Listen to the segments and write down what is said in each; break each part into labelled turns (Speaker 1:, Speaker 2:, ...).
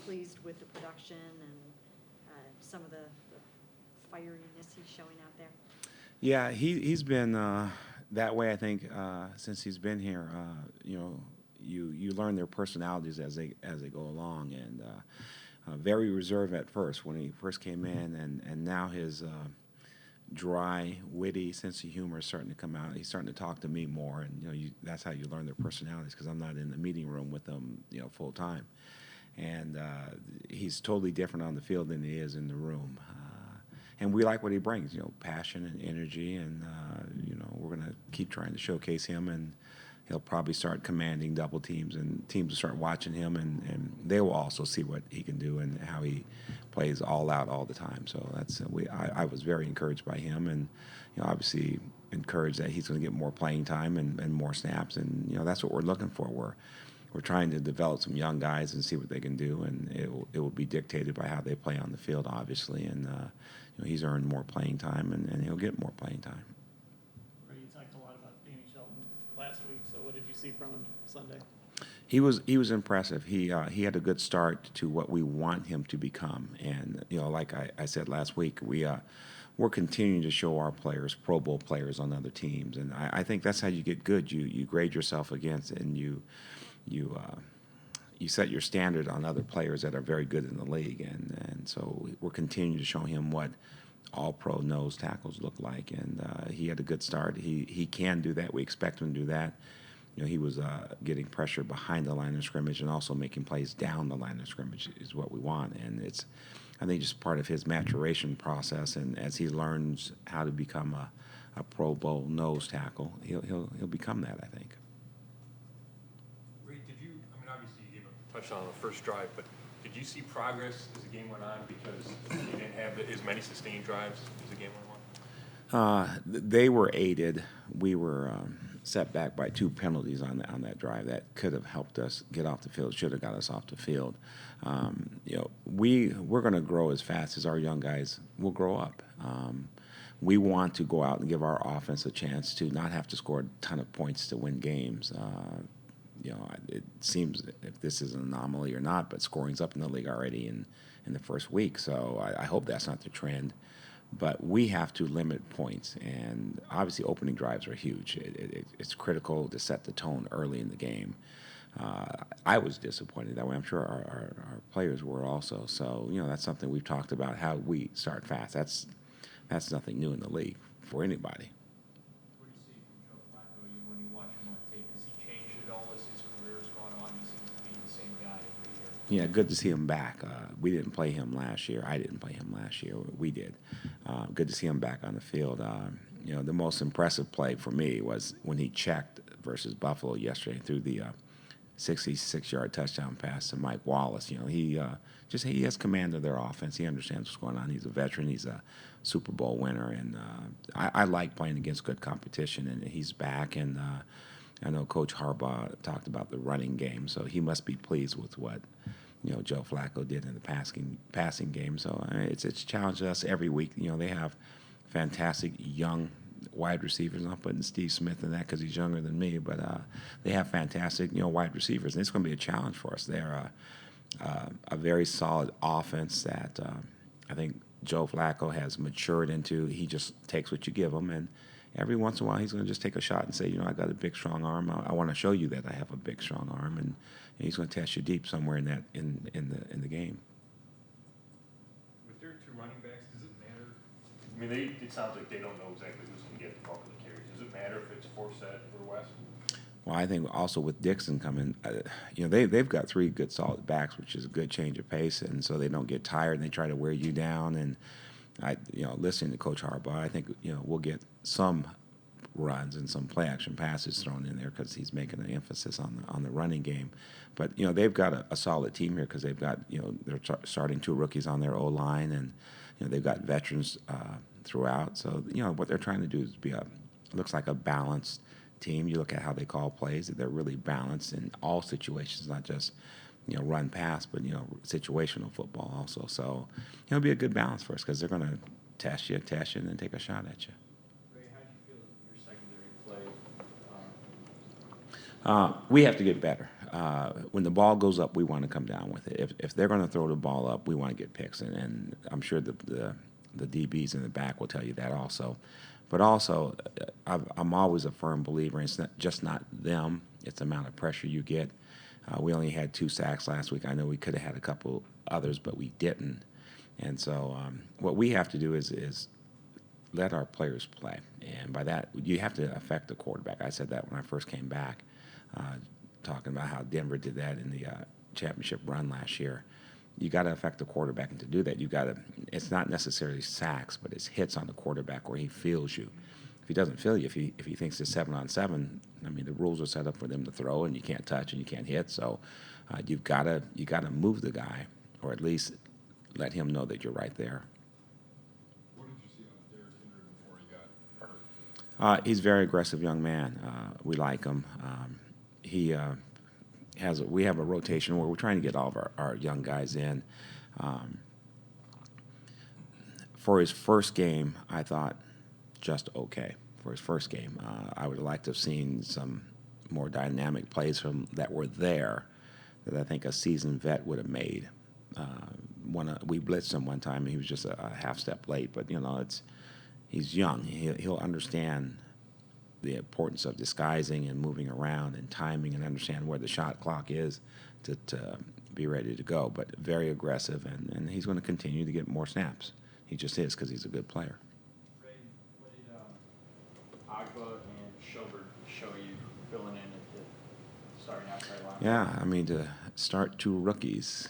Speaker 1: pleased with the production and some of the fieriness he's showing out there?
Speaker 2: Yeah, he's been that way. I think since he's been here. You learn their personalities as they go along, and very reserved at first when he first came in, and now his dry, witty sense of humor is starting to come out. He's starting to talk to me more, and that's how you learn their personalities, because I'm not in the meeting room with them full time, and he's totally different on the field than he is in the room. And we like what he brings, passion and energy, and we're going to keep trying to showcase him, and he'll probably start commanding double teams, and teams will start watching him, and they will also see what he can do and how he plays all out all the time. So I was very encouraged by him, and obviously encouraged that he's going to get more playing time and more snaps, and that's what we're looking for. We're trying to develop some young guys and see what they can do, and it will be dictated by how they play on the field, obviously, and he's earned more playing time, and he'll get more playing time.
Speaker 3: You talked a lot about Danny Shelton last week, so what did you see from him Sunday?
Speaker 2: He was impressive. He had a good start to what we want him to become, and like I said last week, we're continuing to show our players, Pro Bowl players on other teams, and I think that's how you get good. You grade yourself against, and you set your standard on other players that are very good in the league, and so we're continuing to show him what all-pro nose tackles look like, and he had a good start. He can do that. We expect him to do that. He was getting pressure behind the line of scrimmage and also making plays down the line of scrimmage is what we want, and it's, I think, just part of his maturation process, and as he learns how to become a Pro Bowl nose tackle, he'll become that, I think.
Speaker 4: Touched on the first drive, but did you see progress as the game went on, because you didn't have as many sustained drives as the game went on?
Speaker 2: They were aided. We were set back by 2 penalties on that drive that could have helped us get off the field, should have got us off the field. We're going to grow as fast as our young guys will grow up. We want to go out and give our offense a chance to not have to score a ton of points to win games. It seems, if this is an anomaly or not, but scoring's up in the league already in the first week. So I hope that's not the trend. But we have to limit points, and obviously opening drives are huge. It's critical to set the tone early in the game. I was disappointed that way. I'm sure our players were also. So that's something we've talked about, how we start fast. That's nothing new in the league for anybody. Yeah, good to see him back. We didn't play him last year. I didn't play him last year. We did. Good to see him back on the field. The most impressive play for me was when he checked versus Buffalo yesterday through the 66-yard touchdown pass to Mike Wallace. He has command of their offense. He understands what's going on. He's a veteran. He's a Super Bowl winner, and I like playing against good competition. And he's back, and I know Coach Harbaugh talked about the running game, so he must be pleased with what Joe Flacco did in the passing game. So it's challenged us every week. They have fantastic young wide receivers. I'm not putting Steve Smith in that because he's younger than me, but they have fantastic wide receivers, and it's going to be a challenge for us. They're a very solid offense that I think Joe Flacco has matured into. He just takes what you give him, and every once in a while he's going to just take a shot and say, I got a big, strong arm. I want to show you that I have a big, strong arm, and he's going to test you deep somewhere in the game.
Speaker 4: With their 2 running backs, does it matter? I mean, it sounds like they don't know exactly who's going to get the bulk of the carries. Does it matter if it's Forsett or West?
Speaker 2: Well, I think also with Dixon coming, they've got 3 good, solid backs, which is a good change of pace, and so they don't get tired and they try to wear you down. And listening to Coach Harbaugh, I think we'll get some runs and some play action passes thrown in there because he's making an emphasis on the running game. But they've got a solid team here because they've got they're starting 2 rookies on their O-line, and they've got veterans throughout. So what they're trying to do is looks like a balanced team. You look at how they call plays; they're really balanced in all situations, not just run pass, but situational football also. So it'll be a good balance for us because they're going to test you, and then take a shot at you.
Speaker 5: Ray, how do you feel your secondary play?
Speaker 2: We have to get better. when the ball goes up, we want to come down with it. If they're going to throw the ball up, we want to get picks, and I'm sure the DBs in the back will tell you that also. But also, I'm always a firm believer, and it's not them, it's the amount of pressure you get. We only had 2 sacks last week. I know we could have had a couple others, but we didn't. And so what we have to do is let our players play. And by that, you have to affect the quarterback. I said that when I first came back, talking about how Denver did that in the championship run last year. You got to affect the quarterback, and to do that, you got to. It's not necessarily sacks, but it's hits on the quarterback where he feels you. If he doesn't feel you, if he thinks it's 7-on-7, I mean, the rules are set up for them to throw, and you can't touch and you can't hit. So you got to move the guy, or at least let him know that you're right there.
Speaker 5: What did you see out of Derrick Henry before he got hurt?
Speaker 2: He's a very aggressive young man. We like him. We have a rotation where we're trying to get all of our young guys in. For his first game, I thought just okay. For his first game, I would have liked to have seen some more dynamic plays from that were there that I think a seasoned vet would have made. We blitzed him one time, and he was just a half step late. But he's young. He'll understand the importance of disguising and moving around and timing and understand where the shot clock is to be ready to go. But very aggressive, and he's going to continue to get more snaps. He just is, because he's a good player.
Speaker 6: Ray, what did Agba and Schobert show you filling in at the starting outside line?
Speaker 2: Yeah, I mean, to start 2 rookies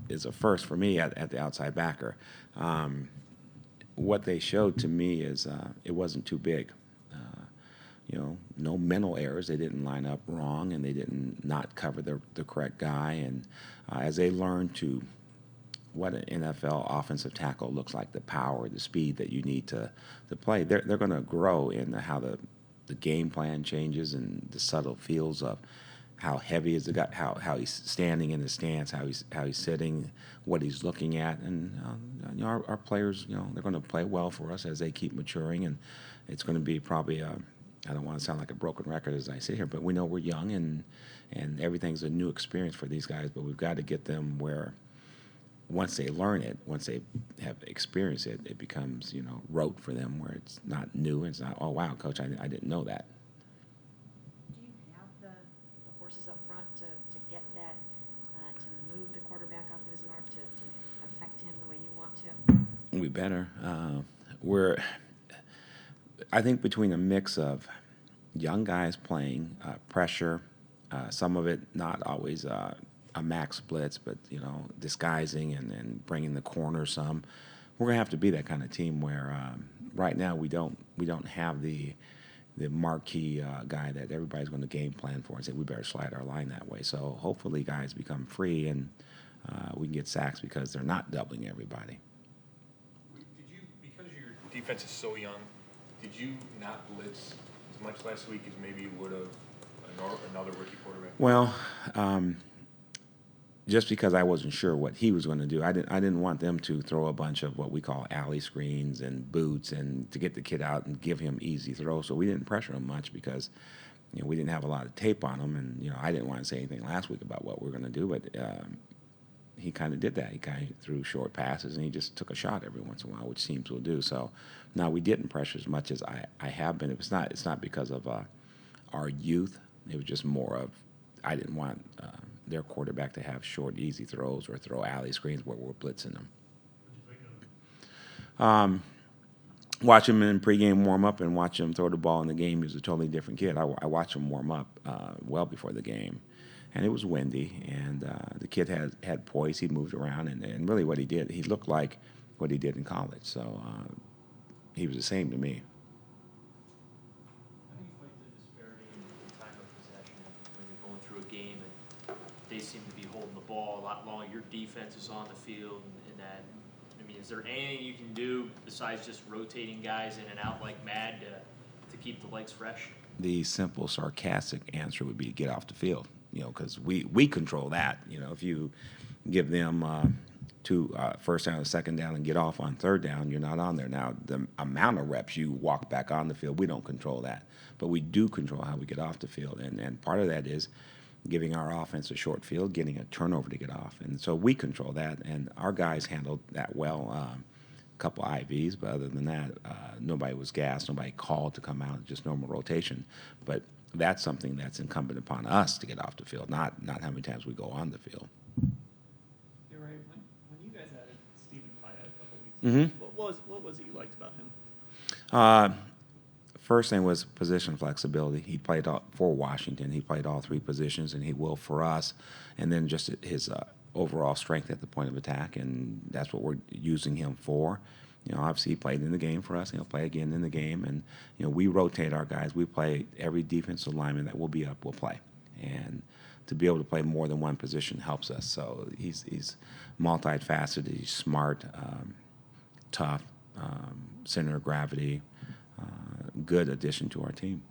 Speaker 2: is a first for me at the outside backer. What they showed to me is it wasn't too big. No mental errors. They didn't line up wrong, and they didn't not cover the correct guy. And as they learn to what an NFL offensive tackle looks like, the power, the speed that you need to play, they're going to grow in how the game plan changes and the subtle feels of how heavy is the guy, how he's standing in the stance, how he's sitting, what he's looking at. And our players, they're going to play well for us as they keep maturing, and it's going to be probably I don't want to sound like a broken record as I sit here, but we know we're young, and everything's a new experience for these guys, but we've got to get them where once they learn it, once they have experienced it, it becomes, rote for them, where it's not new. It's not, oh, wow, Coach, I didn't know that.
Speaker 1: Do you have the horses up front to get that, to move the quarterback off of his mark, to affect him the way you want to?
Speaker 2: We better. I think between a mix of young guys playing, pressure, some of it not always a max blitz, but disguising and bringing the corner some. We're gonna have to be that kind of team where right now we don't have the marquee guy that everybody's going to game plan for and say we better slide our line that way. So hopefully guys become free and we can get sacks because they're not doubling everybody.
Speaker 4: Did you, because your defense is so young, did you not blitz as much last week as maybe you would have another rookie quarterback?
Speaker 2: Well, just because I wasn't sure what he was going to do, I didn't want them to throw a bunch of what we call alley screens and boots and to get the kid out and give him easy throws. So we didn't pressure him much because we didn't have a lot of tape on him, and I didn't want to say anything last week about what we were going to do, but he kind of did that. He kind of threw short passes, and he just took a shot every once in a while, which teams will do. So now we didn't pressure as much as I have been. It's not because of our youth. It was just more of I didn't want their quarterback to have short, easy throws or throw alley screens where we're blitzing them. Watch him in pregame warm-up and watch him throw the ball in the game. He was a totally different kid. I watched him warm up well before the game. And it was windy, and the kid had poise. He moved around, and really what he did, he looked like what he did in college. So he was the same to me.
Speaker 6: How do you fight the disparity in time of possession when you're going through a game and they seem to be holding the ball a lot longer? Your defense is on the field, and that. I mean, is there anything you can do besides just rotating guys in and out like mad to keep the legs fresh?
Speaker 2: The simple, sarcastic answer would be get off the field. Because we control that. If you give them first down and second down and get off on third down, you're not on there. Now, the amount of reps you walk back on the field, we don't control that. But we do control how we get off the field. And part of that is giving our offense a short field, getting a turnover to get off. And so we control that, and our guys handled that well. A couple IVs, but other than that, nobody was gassed, nobody called to come out, just normal rotation. But that's something that's incumbent upon us to get off the field, not how many times we go on the field.
Speaker 3: Hey, Ray, when you guys added Stephen Pyatt a couple weeks
Speaker 2: Mm-hmm.
Speaker 3: ago, what was it you liked about him?
Speaker 2: First thing was position flexibility. He played for Washington. He played all three positions, and he will for us. And then just his overall strength at the point of attack, and that's what we're using him for. Obviously he played in the game for us. He'll play again in the game, and we rotate our guys. We play every defensive lineman that will be up will play, and to be able to play more than one position helps us. So he's multifaceted. He's smart, tough, center of gravity. Good addition to our team.